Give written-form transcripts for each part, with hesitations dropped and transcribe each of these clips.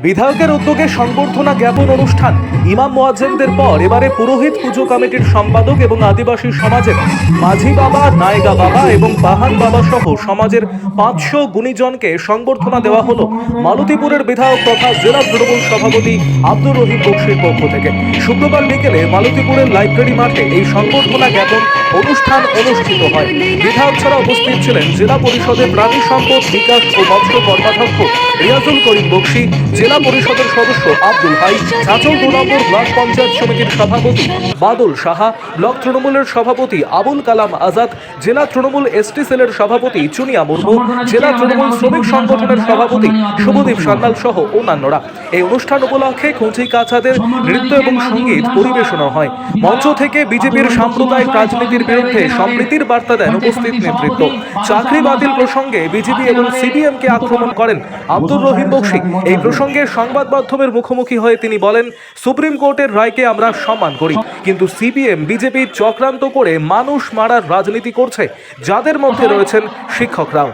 বিধায়কের উদ্যোগে সংবর্ধনা জ্ঞাপন অনুষ্ঠান। ইমাম মুয়াজ্জিনদের পর এবারে পুরোহিত পুজো কমিটির সম্পাদক এবং আদিবাসী সমাজের মাঝি বাবা, নায়গা বাবা এবং বাহান বাবা সহ সমাজের 500 গুণীজনকে সংবর্ধনা দেওয়া হলো মালতীপুরের বিধায়ক তথা জেলা তৃণমূল সভাপতি আব্দুর রহিম বক্সির পক্ষ থেকে। শুক্রবার বিকেলে মালতীপুরের লাইব্রেরি মাঠে এই সংবর্ধনা জ্ঞাপন অনুষ্ঠান অনুষ্ঠিত হয়। বিধায়ক ছাড়া উপস্থিত ছিলেন জেলা পরিষদের প্রাণী সম্পদ বিকাশ ও মৎস্য কর্মাধ্যক্ষ রিয়াজুল করিম বক্সি, জেলা পরিষদের সদস্য আব্দুল হাই, ছাচল 2 নম্বর ব্লক পঞ্চায়েত সমিতির সভাপতি বাদল সাহা, ব্লক তৃণমূলের সভাপতি আবুল কালাম আজাদ, জেলা তৃণমূল এসটি সেলের সভাপতি চুনিয়া মুর্মু, জেলা তৃণমূল শ্রমিক সংগঠনের সভাপতি শুভদীপ সান্যাল সহ অন্যান্যরা। এই অনুষ্ঠান উপলক্ষে খুঁটি কাছাদের নৃত্য এবং সঙ্গীত পরিবেশনা হয়। মঞ্চ থেকে বিজেপির সাম্প্রদায়িক রাজনীতির বিরুদ্ধে সম্প্রীতির বার্তা দেন উপস্থিত নেতৃত্ব। চাকরি বাতিল প্রসঙ্গে বিজেপি এবং সিপিএমকে আক্রমণ করেন আব্দুর রহিম বক্সি। এই প্রসঙ্গে সংবাদ মাধ্যমের মুখোমুখি হয়ে তিনি বলেন, সুপ্রিম কোর্টের রায়কে আমরা সম্মান করি, কিন্তু সিপিএম বিজেপি চক্রান্ত করে মানুষ মারার রাজনীতি করছে, যাদের মধ্যে রয়েছেন শিক্ষকরাও।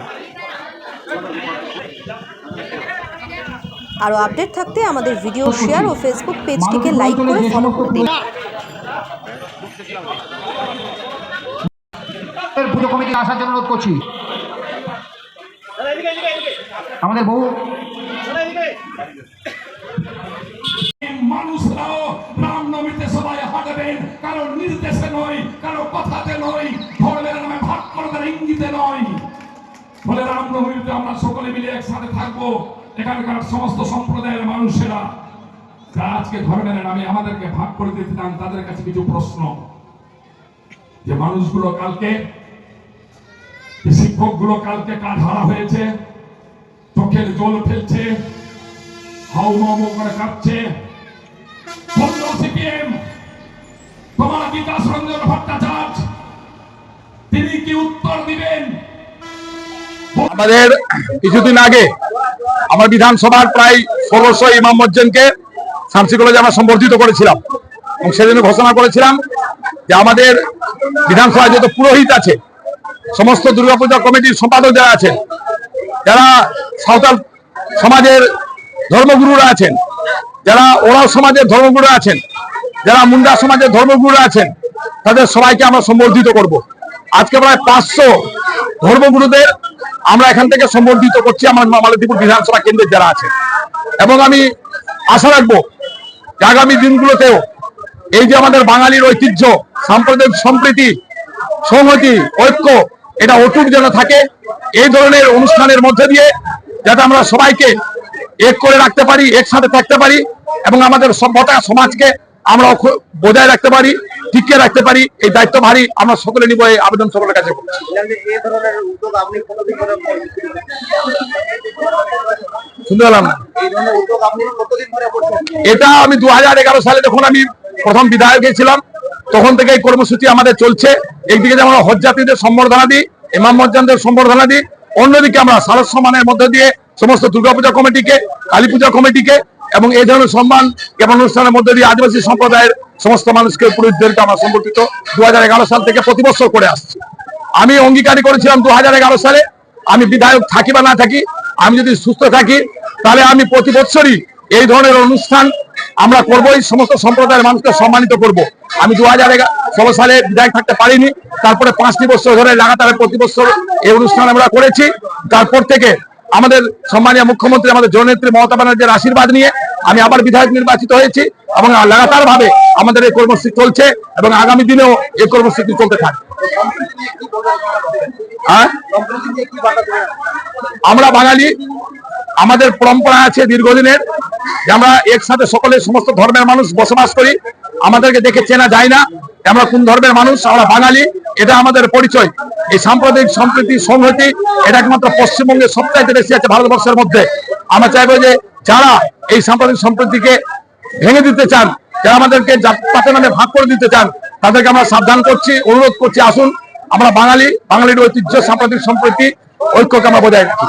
আরো আপডেট থাকতে আমাদের ভিডিও শেয়ার ও ফেসবুক পেজটিকে লাইক করে ফলো করে দিন। পুজো কমিটি আসার জন্য অনুরোধ করছি। আমাদের বহু মানুষরাও রামনবমীতে সবাই হাঁটবেন, কারো নির্দেশে নয়, কারো কথাতে নয়, ধর্মের নামে ভাগ করার ইঙ্গিতে নয়। বলে রামনবমীতে আমরা সকলে মিলে একসাথে থাকবো। এখানকার সমস্ত সম্প্রদায়ের মানুষেরা যারা আজকে ধর্মের নামে আমাদেরকে ভাগ করে দিতে চান, তাদের কাছে কিছু প্রশ্ন। যে মানুষগুলো কালকে, শিক্ষকগুলো কালকে কাজ হারা হয়েছে, চোখের জল ফেলছে, হাউমাউ করে কাঁদছে, সিপিএম তোমার বিকাশ রঞ্জন ভট্টাচার্য তিনি কি উত্তর দিবেন? আমাদের কিছুদিন আগে আমার বিধানসভার প্রায় 1600 ইমাম মুয়াজ্জিনকে শামসি কলেজে আমরা সম্বর্ধিত করেছিলাম এবং সেজন্য ঘোষণা করেছিলাম যে আমাদের বিধানসভায় যত পুরোহিত আছে, সমস্ত দুর্গাপূজা কমিটির সম্পাদক যারা আছেন, যারা সাঁওতাল সমাজের ধর্মগুরুরা আছেন, যারা ওরাও সমাজের ধর্মগুরু আছেন, যারা মুন্ডা সমাজের ধর্মগুরু আছেন, তাদের সবাইকে আমরা সম্বর্ধিত করব। আজকে প্রায় 500 ধর্মগুরুদের আমরা এখান থেকে সম্বর্ধিত করছি আমার মালতীপুর বিধানসভা কেন্দ্রের যারা আছে। এবং আমি আশা রাখবো যে আগামী দিনগুলোতেও এই যে আমাদের বাঙালির ঐতিহ্য, সাম্প্রদায়িক সম্প্রীতি, সংহতি, ঐক্য, এটা অটুট যেন থাকে। এই ধরনের অনুষ্ঠানের মধ্যে দিয়ে যাতে আমরা সবাইকে এক করে রাখতে পারি, একসাথে থাকতে পারি এবং আমাদের সভ্যতা সমাজকে আমরা বজায় রাখতে পারি, টিকিয়ে রাখতে পারি, এই দায়িত্ব ভারী আমরা সকলে নিব। এই আবেদন সকলের কাছে শুনতে পেলাম না। এটা আমি 2011 সালে যখন আমি প্রথম বিধায়ক ছিলাম তখন থেকে এই কর্মসূচি আমাদের চলছে। একদিকে যেমন হজ যাত্রীদের সম্বর্ধনা দিই, ইমাম মুয়াজ্জিনদের সম্বর্ধনা দিই, অন্যদিকে আমরা সারস সম্মানের মধ্যে দিয়ে সমস্ত দুর্গাপূজা কমিটিকে, কালী পূজা কমিটিকে এবং এই ধরনের সম্মান জ্ঞাপন অনুষ্ঠানের মধ্যে দিয়ে আদিবাসী সম্প্রদায়ের সমস্ত মানুষকে, পুরুষদেরকে আমরা সম্পর্কিত 2011 সাল থেকে প্রতি বছর করে আসছি। আমি অঙ্গীকারই করেছিলাম 2011 সালে আমি বিধায়ক থাকি বা না থাকি, আমি যদি সুস্থ থাকি তাহলে আমি প্রতি বছরই এই ধরনের অনুষ্ঠান আমরা করবো, এই সমস্ত সম্প্রদায়ের মানুষকে সম্মানিত করব। আমি 2016 সালে বিধায়ক থাকতে পারিনি, তারপরে 5টি বছর ধরে লাগাতার প্রতি বছর এই অনুষ্ঠান আমরা করেছি। তারপর থেকে আমাদের সম্মানীয় মুখ্যমন্ত্রী, আমাদের জননেত্রী মমতা ব্যানার্জির আশীর্বাদ নিয়ে আমি আবার বিধায়ক নির্বাচিত হয়েছি এবং লাগাতার ভাবে আমাদের এই কর্মসূচি চলছে এবং আগামী দিনেও এই কর্মসূচি চলতে থাকবে। আমরা বাঙালি, আমাদের পরম্পরা আছে দীর্ঘদিনের যে আমরা একসাথে সকলে সমস্ত ধর্মের মানুষ বসবাস করি। আমাদেরকে দেখে চেনা যায় না আমরা কোন ধর্মের মানুষ, আমরা বাঙালি, এটা আমাদের পরিচয়। এই সাম্প্রদায়িক সম্প্রীতি, সংহতি এটা একমাত্র পশ্চিমবঙ্গের সবচাইতে বেশি আছে ভারতবর্ষের মধ্যে। আমরা চাইবো যে যারা এই সাম্প্রদায়িক সম্প্রীতিকে ভেঙে দিতে চান, যারা আমাদেরকে জাতপাতের নামে ভাগ করে দিতে চান, তাদেরকে আমরা সাবধান করছি, অনুরোধ করছি, আসুন আমরা বাঙালি, বাঙালির ঐতিহ্য, সাম্প্রদায়িক সম্প্রীতি, ঐক্যকে আমরা বজায় রাখি।